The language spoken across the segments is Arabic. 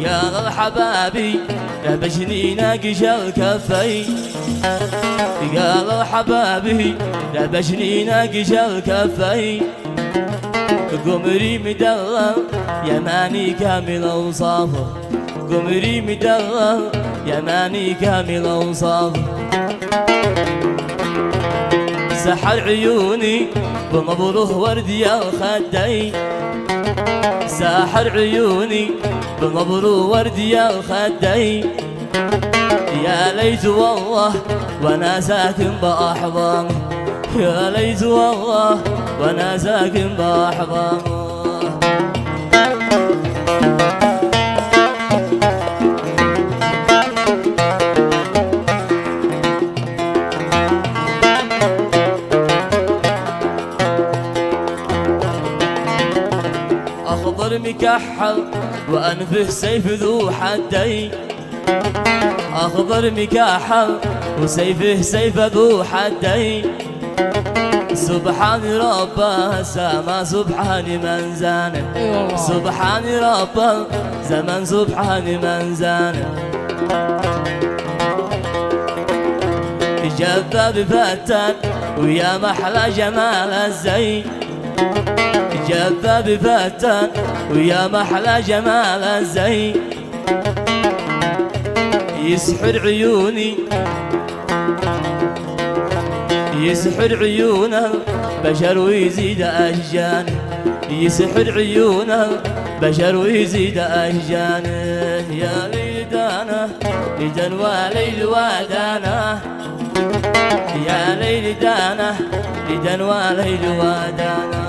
يا الحبابي لبشني ناقش الكفي يا الحبابي لبشني ناقش الكفي قمري مدلل يماني كامل اوصافه قمري مدلل يماني كامل اوصافه سحر عيوني بنظره وردي الخدين ساحر عيوني بنظره وردي الخدين يا ليت والله وانا ساكن باحضانه يا ليت والله وانا ساكن باحضانه أخضر مكحل وأنفه سيف ذو حدين أخضر مكحل وسيفه سيف ذو حدين سبحان رب السما سبحان من زانه سبحان رب الزمن سبحان من زانه جذاب فتان ويا محلى جمال الزين جذاب فتان ويا محلى جمال الزين يسحر عيوني يسحر عيونه بشر ويزيد أشجانه يسحر عيونه بشر ويزيد أشجانه يا ليل دانه لدن وليل ودانه يا ليل دانه لدن وليل ودانه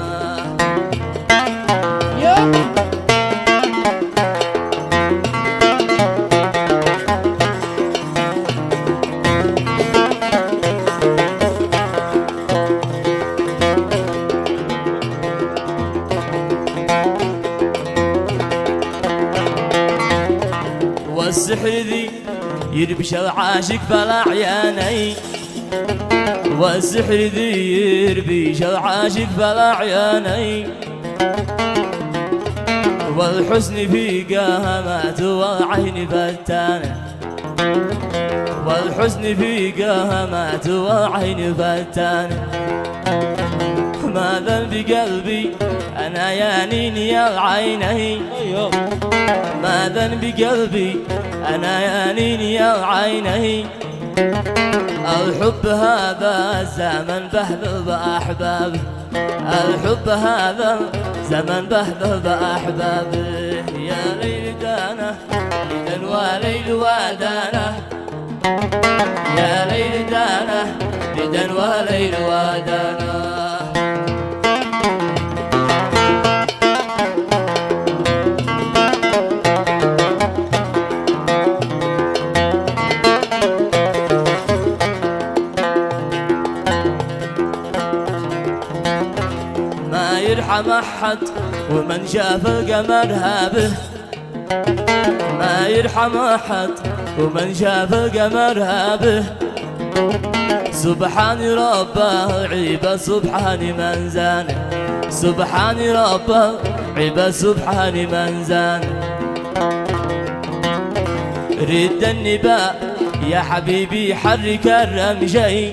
والسحر ذي يربش العاشق فلا عياني والسحر ذي يربش العاشق فلا عياني والحسن في قامات والعين فتانه والحسن في قامات والعين فتانه ما ذنب قلبي أنا يا نيني يا العينين ما ذنب قلبي أنا يا نيني يا عيني الحب هذا الزمن بهذا بأحبابه الحب هذا زمن بهذا بأحبابه يا ليل دانه ليل وليل ودانه يا ليل دانه ليل وليل ودانه ما يرحم أحد ومن شاف القمر هابه ما يرحم أحد ومن شاف القمر هابه سبحان ربه عيب سبحان من زانه سبحان ربه عيب سبحان من زانه رد النباء يا حبيبي حرك الرمشي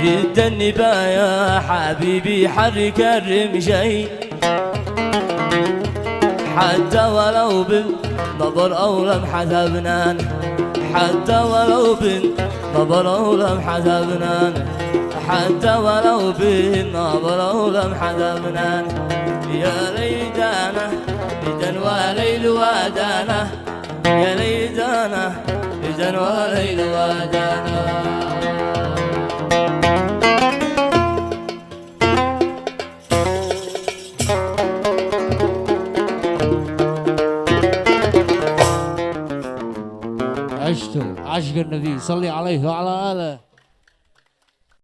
رد النباء يا حبيبي حرك الرمشي حتى ولو بالنظر أو لمحة ابنان حتى ولو بالنظر أو لمحة ابنان حتى ولو بالنظر أو لمحة ابنان يا ليدانه لدن وليل ودانه يا ليدانه لدن وليل ودانه عشق النبي صلي عليه وعلى آله.